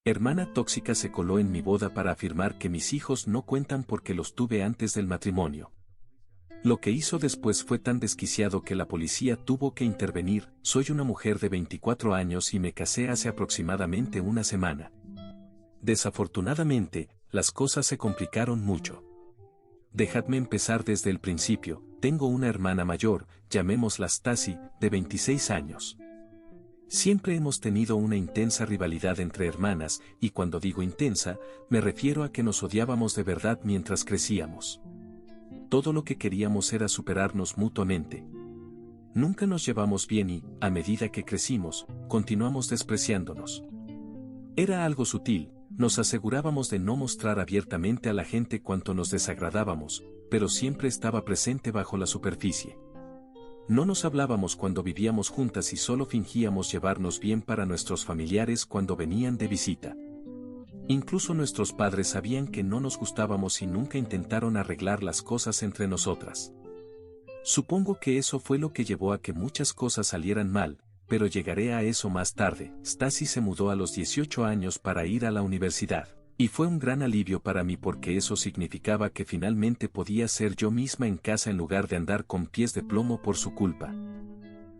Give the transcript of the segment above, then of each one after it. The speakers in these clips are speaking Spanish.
Hermana tóxica se coló en mi boda para afirmar que mis hijos no cuentan porque los tuve antes del matrimonio. Lo que hizo después fue tan desquiciado que la policía tuvo que intervenir. Soy una mujer de 24 años y me casé hace aproximadamente una semana. Desafortunadamente, las cosas se complicaron mucho. Dejadme empezar desde el principio. Tengo una hermana mayor, llamémosla Stacy, de 26 años. Siempre hemos tenido una intensa rivalidad entre hermanas, y cuando digo intensa, me refiero a que nos odiábamos de verdad mientras crecíamos. Todo lo que queríamos era superarnos mutuamente. Nunca nos llevamos bien y, a medida que crecimos, continuamos despreciándonos. Era algo sutil, nos asegurábamos de no mostrar abiertamente a la gente cuánto nos desagradábamos, pero siempre estaba presente bajo la superficie. No nos hablábamos cuando vivíamos juntas y solo fingíamos llevarnos bien para nuestros familiares cuando venían de visita. Incluso nuestros padres sabían que no nos gustábamos y nunca intentaron arreglar las cosas entre nosotras. Supongo que eso fue lo que llevó a que muchas cosas salieran mal, pero llegaré a eso más tarde. Stacy se mudó a los 18 años para ir a la universidad. Y fue un gran alivio para mí porque eso significaba que finalmente podía ser yo misma en casa en lugar de andar con pies de plomo por su culpa.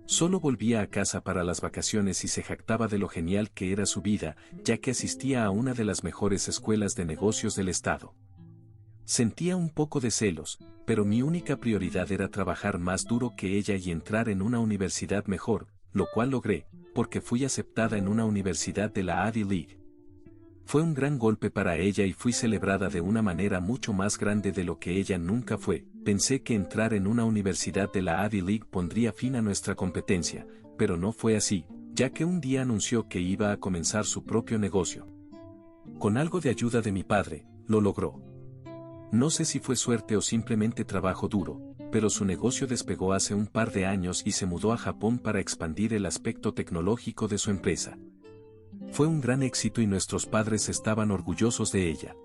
Solo volvía a casa para las vacaciones y se jactaba de lo genial que era su vida, ya que asistía a una de las mejores escuelas de negocios del estado. Sentía un poco de celos, pero mi única prioridad era trabajar más duro que ella y entrar en una universidad mejor, lo cual logré, porque fui aceptada en una universidad de la Ivy League. Fue un gran golpe para ella y fui celebrada de una manera mucho más grande de lo que ella nunca fue. Pensé que entrar en una universidad de la Ivy League pondría fin a nuestra competencia, pero no fue así, ya que un día anunció que iba a comenzar su propio negocio. Con algo de ayuda de mi padre, lo logró. No sé si fue suerte o simplemente trabajo duro, pero su negocio despegó hace un par de años y se mudó a Japón para expandir el aspecto tecnológico de su empresa. Fue un gran éxito y nuestros padres estaban orgullosos de ella.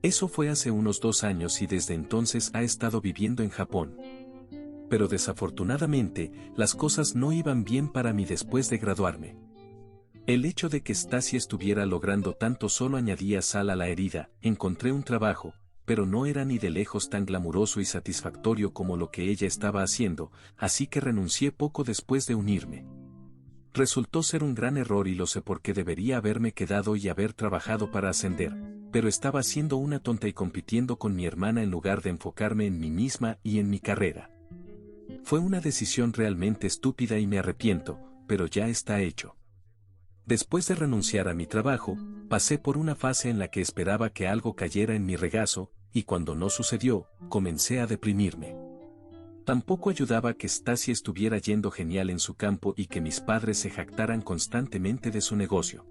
Eso fue hace unos 2 años y desde entonces ha estado viviendo en Japón. Pero desafortunadamente, las cosas no iban bien para mí después de graduarme. El hecho de que Stacy estuviera logrando tanto solo añadía sal a la herida. Encontré un trabajo, pero no era ni de lejos tan glamuroso y satisfactorio como lo que ella estaba haciendo, así que renuncié poco después de unirme. Resultó ser un gran error y lo sé porque debería haberme quedado y haber trabajado para ascender, pero estaba siendo una tonta y compitiendo con mi hermana en lugar de enfocarme en mí misma y en mi carrera. Fue una decisión realmente estúpida y me arrepiento, pero ya está hecho. Después de renunciar a mi trabajo, pasé por una fase en la que esperaba que algo cayera en mi regazo, y cuando no sucedió, comencé a deprimirme. Tampoco ayudaba que Stacy estuviera yendo genial en su campo y que mis padres se jactaran constantemente de su negocio.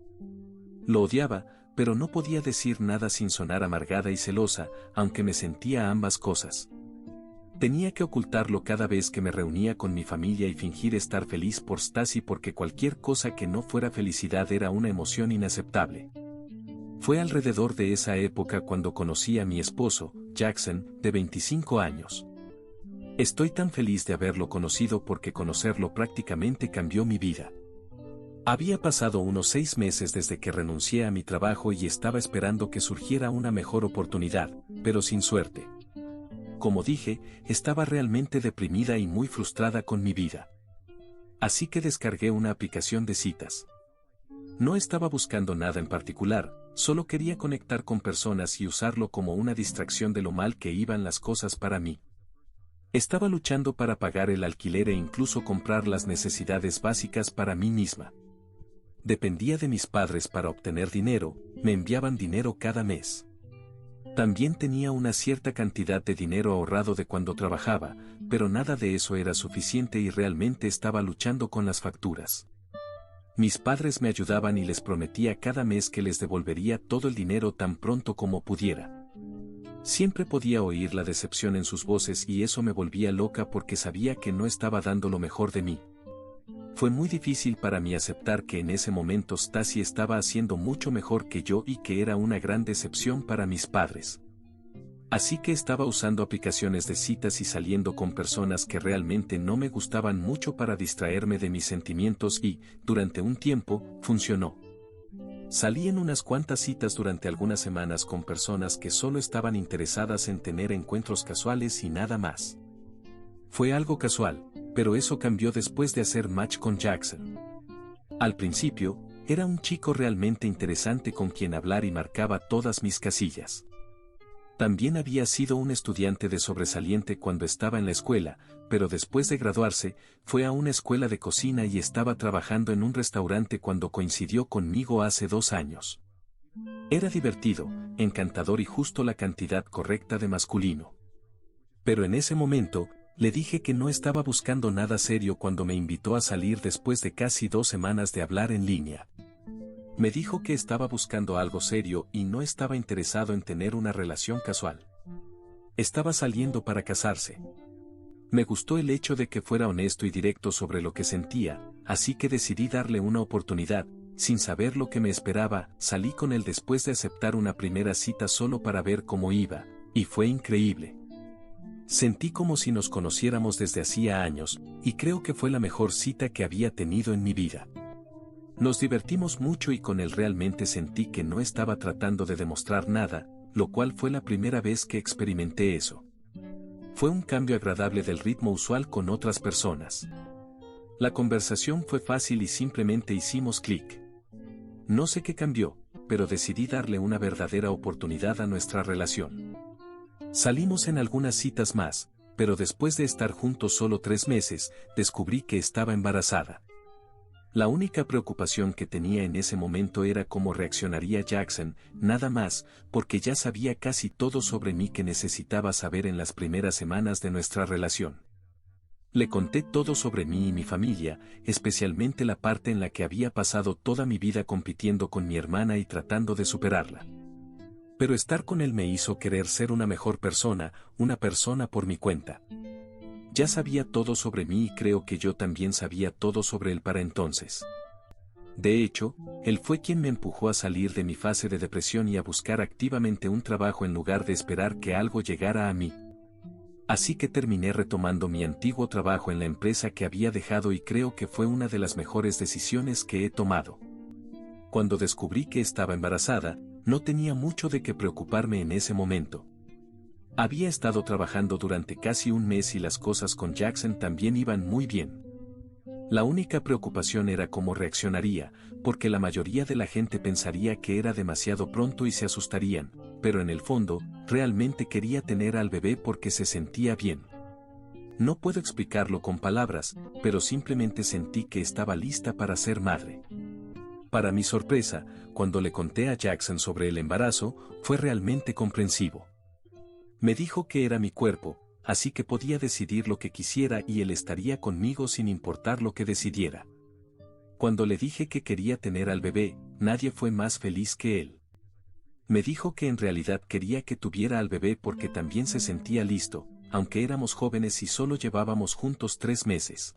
Lo odiaba, pero no podía decir nada sin sonar amargada y celosa, aunque me sentía ambas cosas. Tenía que ocultarlo cada vez que me reunía con mi familia y fingir estar feliz por Stacy porque cualquier cosa que no fuera felicidad era una emoción inaceptable. Fue alrededor de esa época cuando conocí a mi esposo, Jackson, de 25 años. Estoy tan feliz de haberlo conocido porque conocerlo prácticamente cambió mi vida. Había pasado unos 6 meses desde que renuncié a mi trabajo y estaba esperando que surgiera una mejor oportunidad, pero sin suerte. Como dije, estaba realmente deprimida y muy frustrada con mi vida. Así que descargué una aplicación de citas. No estaba buscando nada en particular, solo quería conectar con personas y usarlo como una distracción de lo mal que iban las cosas para mí. Estaba luchando para pagar el alquiler e incluso comprar las necesidades básicas para mí misma. Dependía de mis padres para obtener dinero, me enviaban dinero cada mes. También tenía una cierta cantidad de dinero ahorrado de cuando trabajaba, pero nada de eso era suficiente y realmente estaba luchando con las facturas. Mis padres me ayudaban y les prometía cada mes que les devolvería todo el dinero tan pronto como pudiera. Siempre podía oír la decepción en sus voces y eso me volvía loca porque sabía que no estaba dando lo mejor de mí. Fue muy difícil para mí aceptar que en ese momento Stacy estaba haciendo mucho mejor que yo y que era una gran decepción para mis padres. Así que estaba usando aplicaciones de citas y saliendo con personas que realmente no me gustaban mucho para distraerme de mis sentimientos y, durante un tiempo, funcionó. Salí en unas cuantas citas durante algunas semanas con personas que solo estaban interesadas en tener encuentros casuales y nada más. Fue algo casual, pero eso cambió después de hacer match con Jackson. Al principio, era un chico realmente interesante con quien hablar y marcaba todas mis casillas. También había sido un estudiante de sobresaliente cuando estaba en la escuela, pero después de graduarse, fue a una escuela de cocina y estaba trabajando en un restaurante cuando coincidió conmigo hace 2 años. Era divertido, encantador y justo la cantidad correcta de masculino. Pero en ese momento, le dije que no estaba buscando nada serio cuando me invitó a salir después de casi 2 semanas de hablar en línea. Me dijo que estaba buscando algo serio y no estaba interesado en tener una relación casual. Estaba saliendo para casarse. Me gustó el hecho de que fuera honesto y directo sobre lo que sentía, así que decidí darle una oportunidad. Sin saber lo que me esperaba, salí con él después de aceptar una primera cita solo para ver cómo iba, y fue increíble. Sentí como si nos conociéramos desde hacía años, y creo que fue la mejor cita que había tenido en mi vida. Nos divertimos mucho y con él realmente sentí que no estaba tratando de demostrar nada, lo cual fue la primera vez que experimenté eso. Fue un cambio agradable del ritmo usual con otras personas. La conversación fue fácil y simplemente hicimos clic. No sé qué cambió, pero decidí darle una verdadera oportunidad a nuestra relación. Salimos en algunas citas más, pero después de estar juntos solo 3 meses, descubrí que estaba embarazada. La única preocupación que tenía en ese momento era cómo reaccionaría Jackson, nada más, porque ya sabía casi todo sobre mí que necesitaba saber en las primeras semanas de nuestra relación. Le conté todo sobre mí y mi familia, especialmente la parte en la que había pasado toda mi vida compitiendo con mi hermana y tratando de superarla. Pero estar con él me hizo querer ser una mejor persona, una persona por mi cuenta. Ya sabía todo sobre mí y creo que yo también sabía todo sobre él para entonces. De hecho, él fue quien me empujó a salir de mi fase de depresión y a buscar activamente un trabajo en lugar de esperar que algo llegara a mí. Así que terminé retomando mi antiguo trabajo en la empresa que había dejado y creo que fue una de las mejores decisiones que he tomado. Cuando descubrí que estaba embarazada, no tenía mucho de qué preocuparme en ese momento. Había estado trabajando durante casi un mes y las cosas con Jackson también iban muy bien. La única preocupación era cómo reaccionaría, porque la mayoría de la gente pensaría que era demasiado pronto y se asustarían, pero en el fondo, realmente quería tener al bebé porque se sentía bien. No puedo explicarlo con palabras, pero simplemente sentí que estaba lista para ser madre. Para mi sorpresa, cuando le conté a Jackson sobre el embarazo, fue realmente comprensivo. Me dijo que era mi cuerpo, así que podía decidir lo que quisiera y él estaría conmigo sin importar lo que decidiera. Cuando le dije que quería tener al bebé, nadie fue más feliz que él. Me dijo que en realidad quería que tuviera al bebé porque también se sentía listo, aunque éramos jóvenes y solo llevábamos juntos 3 meses.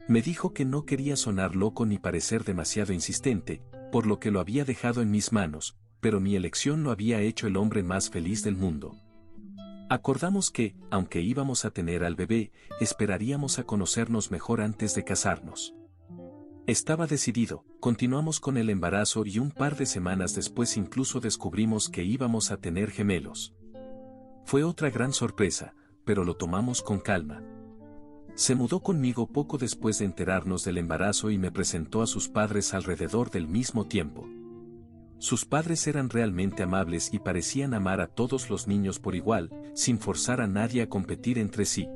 Me dijo que no quería sonar loco ni parecer demasiado insistente, por lo que lo había dejado en mis manos, pero mi elección lo había hecho el hombre más feliz del mundo. Acordamos que, aunque íbamos a tener al bebé, esperaríamos a conocernos mejor antes de casarnos. Estaba decidido, continuamos con el embarazo y un par de semanas después incluso descubrimos que íbamos a tener gemelos. Fue otra gran sorpresa, pero lo tomamos con calma. Se mudó conmigo poco después de enterarnos del embarazo y me presentó a sus padres alrededor del mismo tiempo. Sus padres eran realmente amables y parecían amar a todos los niños por igual, sin forzar a nadie a competir entre sí.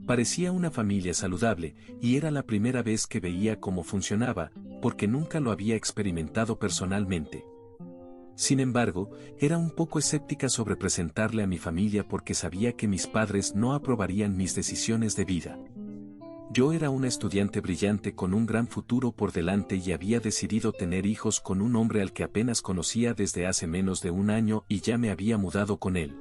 Parecía una familia saludable, y era la primera vez que veía cómo funcionaba, porque nunca lo había experimentado personalmente. Sin embargo, era un poco escéptica sobre presentarle a mi familia porque sabía que mis padres no aprobarían mis decisiones de vida. Yo era una estudiante brillante con un gran futuro por delante y había decidido tener hijos con un hombre al que apenas conocía desde hace menos de 1 año y ya me había mudado con él.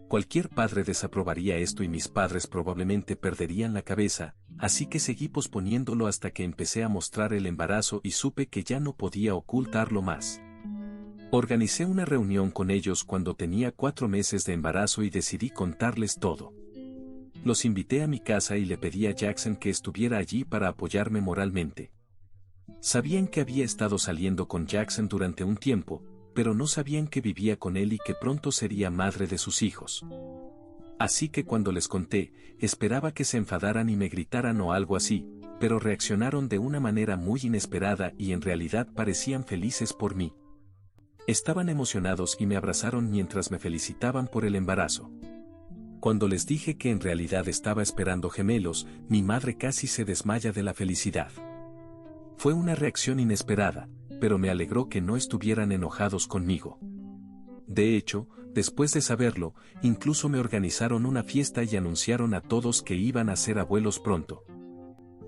Cualquier padre desaprobaría esto y mis padres probablemente perderían la cabeza, así que seguí posponiéndolo hasta que empecé a mostrar el embarazo y supe que ya no podía ocultarlo más. Organicé una reunión con ellos cuando tenía 4 meses de embarazo y decidí contarles todo. Los invité a mi casa y le pedí a Jackson que estuviera allí para apoyarme moralmente. Sabían que había estado saliendo con Jackson durante un tiempo, pero no sabían que vivía con él y que pronto sería madre de sus hijos. Así que cuando les conté, esperaba que se enfadaran y me gritaran o algo así, pero reaccionaron de una manera muy inesperada y en realidad parecían felices por mí. Estaban emocionados y me abrazaron mientras me felicitaban por el embarazo. Cuando les dije que en realidad estaba esperando gemelos, mi madre casi se desmaya de la felicidad. Fue una reacción inesperada, pero me alegró que no estuvieran enojados conmigo. De hecho, después de saberlo, incluso me organizaron una fiesta y anunciaron a todos que iban a ser abuelos pronto.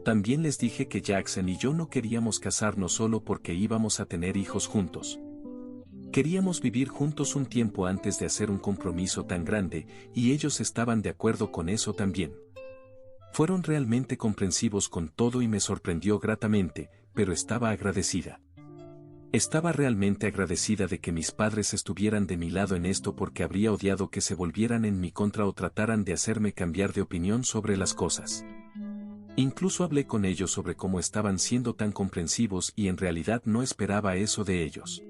También les dije que Jackson y yo no queríamos casarnos solo porque íbamos a tener hijos juntos. Queríamos vivir juntos un tiempo antes de hacer un compromiso tan grande, y ellos estaban de acuerdo con eso también. Fueron realmente comprensivos con todo y me sorprendió gratamente, pero estaba agradecida. Estaba realmente agradecida de que mis padres estuvieran de mi lado en esto porque habría odiado que se volvieran en mi contra o trataran de hacerme cambiar de opinión sobre las cosas. Incluso hablé con ellos sobre cómo estaban siendo tan comprensivos y en realidad no esperaba eso de ellos.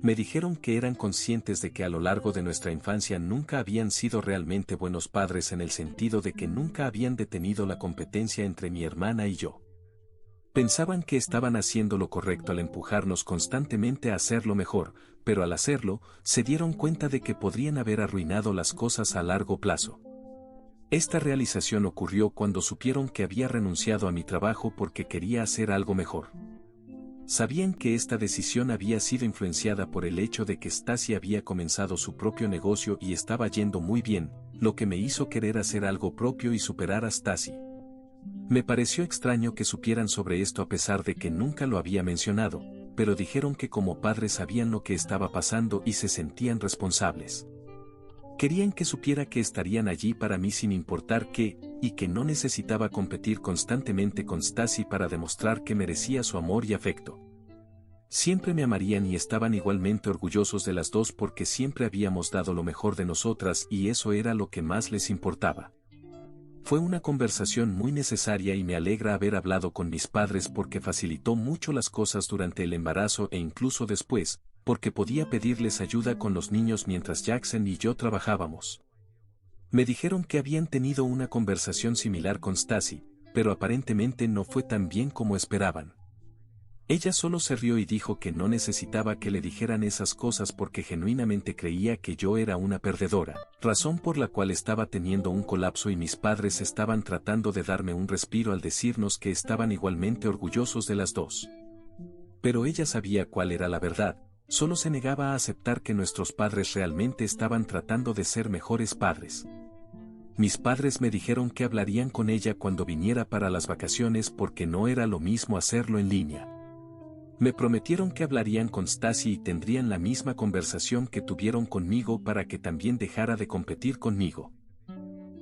Me dijeron que eran conscientes de que a lo largo de nuestra infancia nunca habían sido realmente buenos padres en el sentido de que nunca habían detenido la competencia entre mi hermana y yo. Pensaban que estaban haciendo lo correcto al empujarnos constantemente a hacerlo mejor, pero al hacerlo, se dieron cuenta de que podrían haber arruinado las cosas a largo plazo. Esta realización ocurrió cuando supieron que había renunciado a mi trabajo porque quería hacer algo mejor. Sabían que esta decisión había sido influenciada por el hecho de que Stacy había comenzado su propio negocio y estaba yendo muy bien, lo que me hizo querer hacer algo propio y superar a Stacy. Me pareció extraño que supieran sobre esto a pesar de que nunca lo había mencionado, pero dijeron que como padres sabían lo que estaba pasando y se sentían responsables. Querían que supiera que estarían allí para mí sin importar qué, y que no necesitaba competir constantemente con Stacy para demostrar que merecía su amor y afecto. Siempre me amarían y estaban igualmente orgullosos de las dos porque siempre habíamos dado lo mejor de nosotras y eso era lo que más les importaba. Fue una conversación muy necesaria y me alegra haber hablado con mis padres porque facilitó mucho las cosas durante el embarazo e incluso después, porque podía pedirles ayuda con los niños mientras Jackson y yo trabajábamos. Me dijeron que habían tenido una conversación similar con Stacy, pero aparentemente no fue tan bien como esperaban. Ella solo se rió y dijo que no necesitaba que le dijeran esas cosas porque genuinamente creía que yo era una perdedora, razón por la cual estaba teniendo un colapso y mis padres estaban tratando de darme un respiro al decirnos que estaban igualmente orgullosos de las dos. Pero ella sabía cuál era la verdad. Solo se negaba a aceptar que nuestros padres realmente estaban tratando de ser mejores padres. Mis padres me dijeron que hablarían con ella cuando viniera para las vacaciones porque no era lo mismo hacerlo en línea. Me prometieron que hablarían con Stacy y tendrían la misma conversación que tuvieron conmigo para que también dejara de competir conmigo.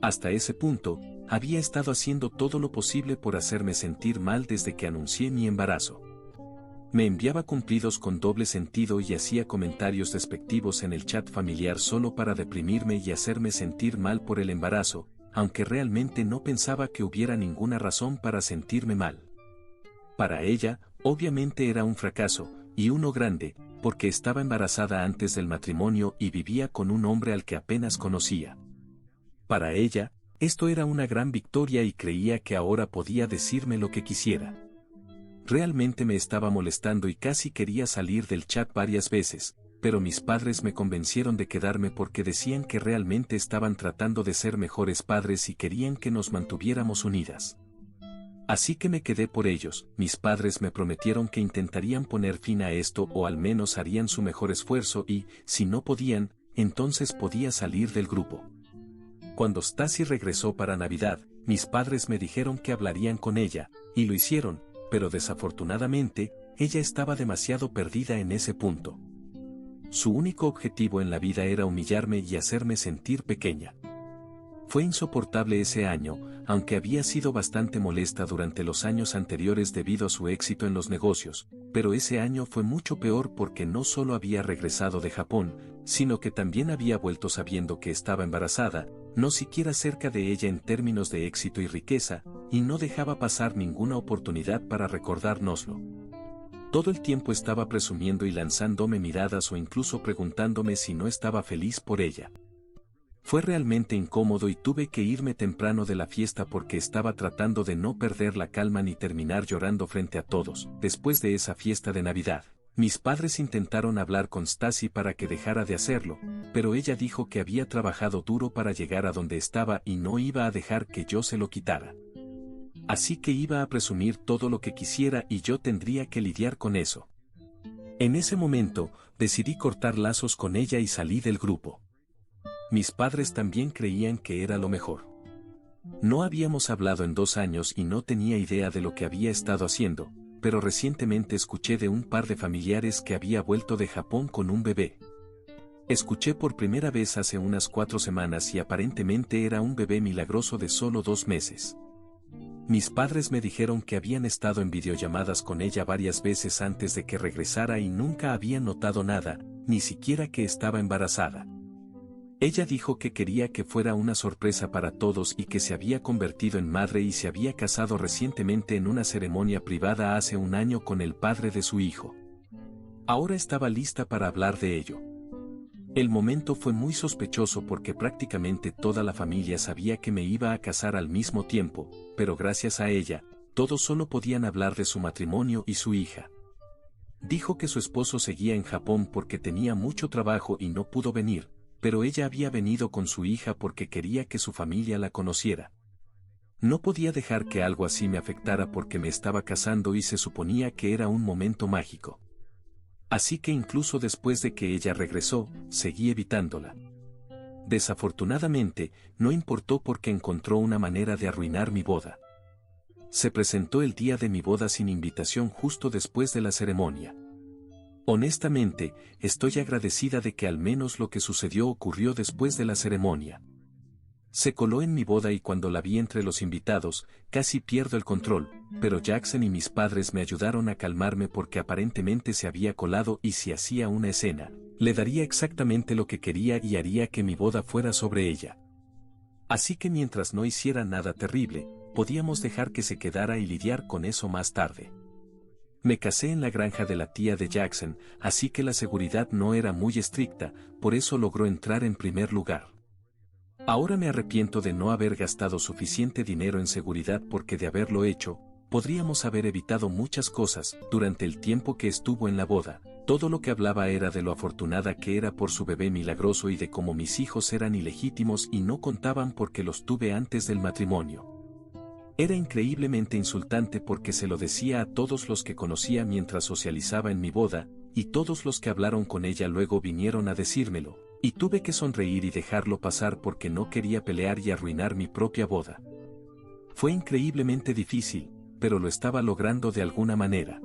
Hasta ese punto, había estado haciendo todo lo posible por hacerme sentir mal desde que anuncié mi embarazo. Me enviaba cumplidos con doble sentido y hacía comentarios despectivos en el chat familiar solo para deprimirme y hacerme sentir mal por el embarazo, aunque realmente no pensaba que hubiera ninguna razón para sentirme mal. Para ella, obviamente era un fracaso, y uno grande, porque estaba embarazada antes del matrimonio y vivía con un hombre al que apenas conocía. Para ella, esto era una gran victoria y creía que ahora podía decirme lo que quisiera. Realmente me estaba molestando y casi quería salir del chat varias veces, pero mis padres me convencieron de quedarme porque decían que realmente estaban tratando de ser mejores padres y querían que nos mantuviéramos unidas. Así que me quedé por ellos. Mis padres me prometieron que intentarían poner fin a esto o al menos harían su mejor esfuerzo y, si no podían, entonces podía salir del grupo. Cuando Stacy regresó para Navidad, mis padres me dijeron que hablarían con ella, y lo hicieron, pero desafortunadamente, ella estaba demasiado perdida en ese punto. Su único objetivo en la vida era humillarme y hacerme sentir pequeña. Fue insoportable ese año, aunque había sido bastante molesta durante los años anteriores debido a su éxito en los negocios, pero ese año fue mucho peor porque no solo había regresado de Japón, sino que también había vuelto sabiendo que estaba embarazada, no siquiera cerca de ella en términos de éxito y riqueza, y no dejaba pasar ninguna oportunidad para recordárnoslo. Todo el tiempo estaba presumiendo y lanzándome miradas o incluso preguntándome si no estaba feliz por ella. Fue realmente incómodo y tuve que irme temprano de la fiesta porque estaba tratando de no perder la calma ni terminar llorando frente a todos. Después de esa fiesta de Navidad, mis padres intentaron hablar con Stacy para que dejara de hacerlo, pero ella dijo que había trabajado duro para llegar a donde estaba y no iba a dejar que yo se lo quitara. Así que iba a presumir todo lo que quisiera y yo tendría que lidiar con eso. En ese momento, decidí cortar lazos con ella y salí del grupo. Mis padres también creían que era lo mejor. No habíamos hablado en 2 años y no tenía idea de lo que había estado haciendo, pero recientemente escuché de un par de familiares que había vuelto de Japón con un bebé. Escuché por primera vez hace unas 4 semanas y aparentemente era un bebé milagroso de solo 2 meses. Mis padres me dijeron que habían estado en videollamadas con ella varias veces antes de que regresara y nunca habían notado nada, ni siquiera que estaba embarazada. Ella dijo que quería que fuera una sorpresa para todos y que se había convertido en madre y se había casado recientemente en una ceremonia privada hace 1 año con el padre de su hijo. Ahora estaba lista para hablar de ello. El momento fue muy sospechoso porque prácticamente toda la familia sabía que me iba a casar al mismo tiempo, pero gracias a ella, todos solo podían hablar de su matrimonio y su hija. Dijo que su esposo seguía en Japón porque tenía mucho trabajo y no pudo venir, pero ella había venido con su hija porque quería que su familia la conociera. No podía dejar que algo así me afectara porque me estaba casando y se suponía que era un momento mágico. Así que incluso después de que ella regresó, seguí evitándola. Desafortunadamente, no importó porque encontró una manera de arruinar mi boda. Se presentó el día de mi boda sin invitación justo después de la ceremonia. Honestamente, estoy agradecida de que al menos lo que sucedió ocurrió después de la ceremonia. Se coló en mi boda y cuando la vi entre los invitados, casi pierdo el control, pero Jackson y mis padres me ayudaron a calmarme porque aparentemente se había colado y si hacía una escena, le daría exactamente lo que quería y haría que mi boda fuera sobre ella. Así que mientras no hiciera nada terrible, podíamos dejar que se quedara y lidiar con eso más tarde. Me casé en la granja de la tía de Jackson, así que la seguridad no era muy estricta, por eso logró entrar en primer lugar. Ahora me arrepiento de no haber gastado suficiente dinero en seguridad porque de haberlo hecho, podríamos haber evitado muchas cosas. Durante el tiempo que estuvo en la boda, todo lo que hablaba era de lo afortunada que era por su bebé milagroso y de cómo mis hijos eran ilegítimos y no contaban porque los tuve antes del matrimonio. Era increíblemente insultante porque se lo decía a todos los que conocía mientras socializaba en mi boda, y todos los que hablaron con ella luego vinieron a decírmelo, y tuve que sonreír y dejarlo pasar porque no quería pelear y arruinar mi propia boda. Fue increíblemente difícil, pero lo estaba logrando de alguna manera.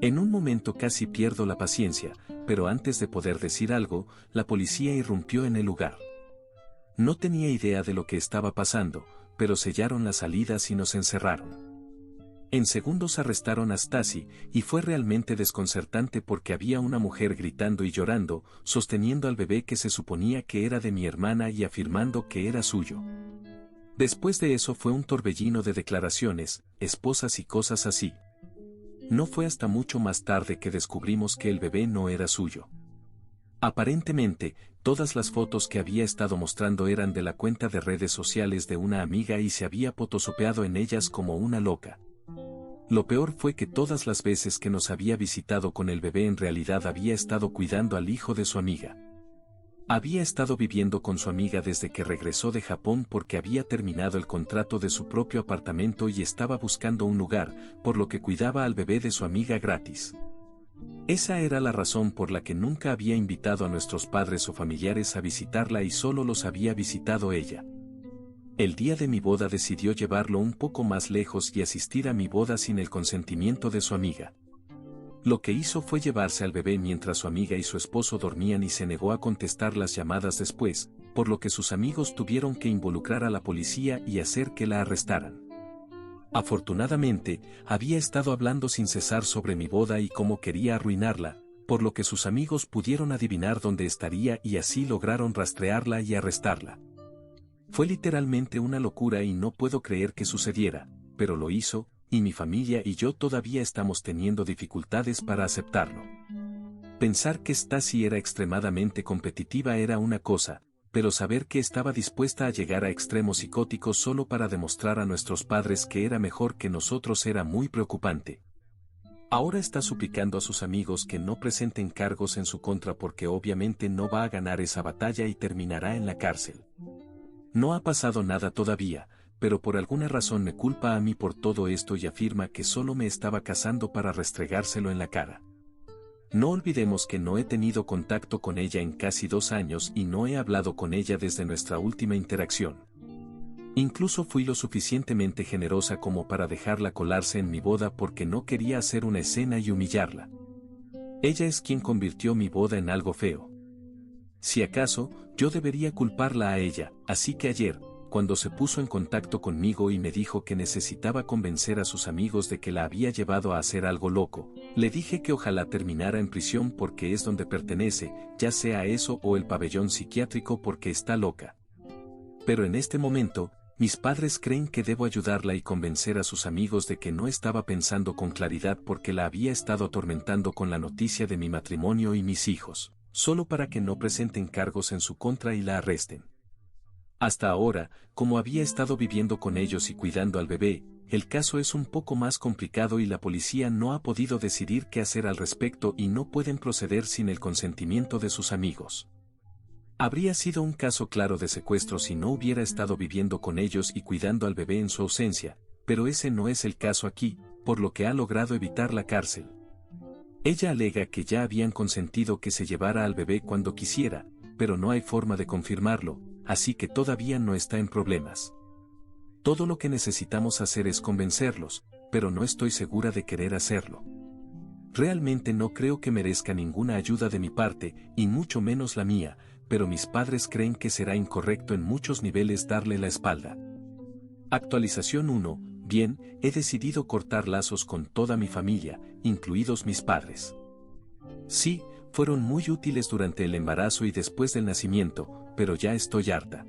En un momento casi pierdo la paciencia, pero antes de poder decir algo, la policía irrumpió en el lugar. No tenía idea de lo que estaba pasando, pero sellaron las salidas y nos encerraron. En segundos arrestaron a Stacy, y fue realmente desconcertante porque había una mujer gritando y llorando, sosteniendo al bebé que se suponía que era de mi hermana y afirmando que era suyo. Después de eso fue un torbellino de declaraciones, esposas y cosas así. No fue hasta mucho más tarde que descubrimos que el bebé no era suyo. Aparentemente, todas las fotos que había estado mostrando eran de la cuenta de redes sociales de una amiga y se había photoshopeado en ellas como una loca. Lo peor fue que todas las veces que nos había visitado con el bebé en realidad había estado cuidando al hijo de su amiga. Había estado viviendo con su amiga desde que regresó de Japón porque había terminado el contrato de su propio apartamento y estaba buscando un lugar, por lo que cuidaba al bebé de su amiga gratis. Esa era la razón por la que nunca había invitado a nuestros padres o familiares a visitarla y solo los había visitado ella. El día de mi boda decidió llevarlo un poco más lejos y asistir a mi boda sin el consentimiento de su amiga. Lo que hizo fue llevarse al bebé mientras su amiga y su esposo dormían y se negó a contestar las llamadas después, por lo que sus amigos tuvieron que involucrar a la policía y hacer que la arrestaran. Afortunadamente, había estado hablando sin cesar sobre mi boda y cómo quería arruinarla, por lo que sus amigos pudieron adivinar dónde estaría y así lograron rastrearla y arrestarla. Fue literalmente una locura y no puedo creer que sucediera, pero lo hizo, y mi familia y yo todavía estamos teniendo dificultades para aceptarlo. Pensar que Stacy era extremadamente competitiva era una cosa, pero saber que estaba dispuesta a llegar a extremos psicóticos solo para demostrar a nuestros padres que era mejor que nosotros era muy preocupante. Ahora está suplicando a sus amigos que no presenten cargos en su contra porque obviamente no va a ganar esa batalla y terminará en la cárcel. No ha pasado nada todavía, pero por alguna razón me culpa a mí por todo esto y afirma que solo me estaba casando para restregárselo en la cara. No olvidemos que no he tenido contacto con ella en casi 2 años y no he hablado con ella desde nuestra última interacción. Incluso fui lo suficientemente generosa como para dejarla colarse en mi boda porque no quería hacer una escena y humillarla. Ella es quien convirtió mi boda en algo feo. Si acaso, yo debería culparla a ella, así que ayer, cuando se puso en contacto conmigo y me dijo que necesitaba convencer a sus amigos de que la había llevado a hacer algo loco, le dije que ojalá terminara en prisión porque es donde pertenece, ya sea eso o el pabellón psiquiátrico porque está loca. Pero en este momento, mis padres creen que debo ayudarla y convencer a sus amigos de que no estaba pensando con claridad porque la había estado atormentando con la noticia de mi matrimonio y mis hijos, solo para que no presenten cargos en su contra y la arresten. Hasta ahora, como había estado viviendo con ellos y cuidando al bebé, el caso es un poco más complicado y la policía no ha podido decidir qué hacer al respecto y no pueden proceder sin el consentimiento de sus amigos. Habría sido un caso claro de secuestro si no hubiera estado viviendo con ellos y cuidando al bebé en su ausencia, pero ese no es el caso aquí, por lo que ha logrado evitar la cárcel. Ella alega que ya habían consentido que se llevara al bebé cuando quisiera, pero no hay forma de confirmarlo, así que todavía no está en problemas. Todo lo que necesitamos hacer es convencerlos, pero no estoy segura de querer hacerlo. Realmente no creo que merezca ninguna ayuda de mi parte, y mucho menos la mía, pero mis padres creen que será incorrecto en muchos niveles darle la espalda. Actualización 1. Bien, he decidido cortar lazos con toda mi familia, incluidos mis padres. Sí, fueron muy útiles durante el embarazo y después del nacimiento, pero ya estoy harta.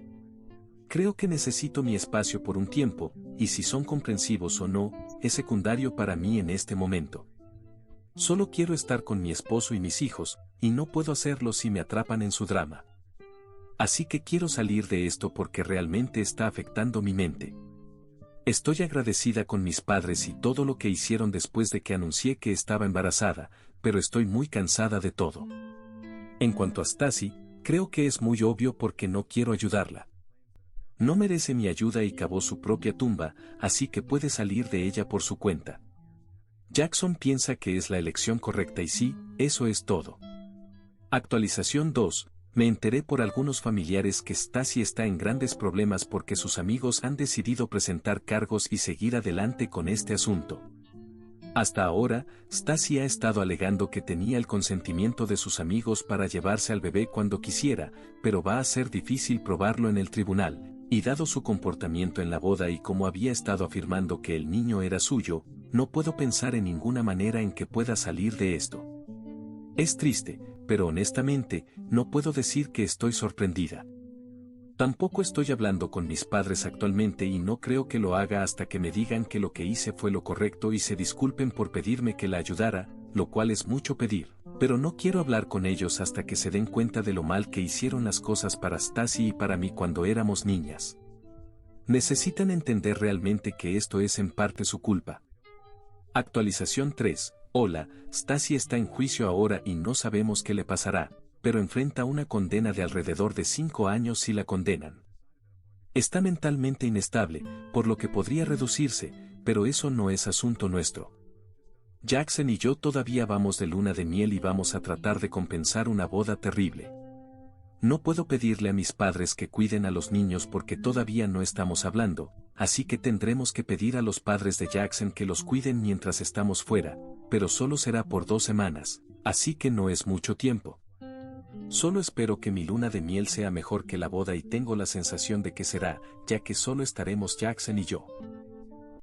Creo que necesito mi espacio por un tiempo, y si son comprensivos o no, es secundario para mí en este momento. Solo quiero estar con mi esposo y mis hijos, y no puedo hacerlo si me atrapan en su drama. Así que quiero salir de esto porque realmente está afectando mi mente. Estoy agradecida con mis padres y todo lo que hicieron después de que anuncié que estaba embarazada, pero estoy muy cansada de todo. En cuanto a Stacy, creo que es muy obvio porque no quiero ayudarla. No merece mi ayuda y cavó su propia tumba, así que puede salir de ella por su cuenta. Jackson piensa que es la elección correcta y sí, eso es todo. Actualización 2. Me enteré por algunos familiares que Stacy está en grandes problemas porque sus amigos han decidido presentar cargos y seguir adelante con este asunto. Hasta ahora, Stacy ha estado alegando que tenía el consentimiento de sus amigos para llevarse al bebé cuando quisiera, pero va a ser difícil probarlo en el tribunal, y dado su comportamiento en la boda y como había estado afirmando que el niño era suyo, no puedo pensar en ninguna manera en que pueda salir de esto. Es triste, pero honestamente, no puedo decir que estoy sorprendida. Tampoco estoy hablando con mis padres actualmente y no creo que lo haga hasta que me digan que lo que hice fue lo correcto y se disculpen por pedirme que la ayudara, lo cual es mucho pedir, pero no quiero hablar con ellos hasta que se den cuenta de lo mal que hicieron las cosas para Stacy y para mí cuando éramos niñas. Necesitan entender realmente que esto es en parte su culpa. Actualización 3. Hola, Stacy está en juicio ahora y no sabemos qué le pasará, pero enfrenta una condena de alrededor de 5 años si la condenan. Está mentalmente inestable, por lo que podría reducirse, pero eso no es asunto nuestro. Jackson y yo todavía vamos de luna de miel y vamos a tratar de compensar una boda terrible. No puedo pedirle a mis padres que cuiden a los niños porque todavía no estamos hablando, así que tendremos que pedir a los padres de Jackson que los cuiden mientras estamos fuera, pero solo será por 2 semanas, así que no es mucho tiempo. Solo espero que mi luna de miel sea mejor que la boda y tengo la sensación de que será, ya que solo estaremos Jackson y yo.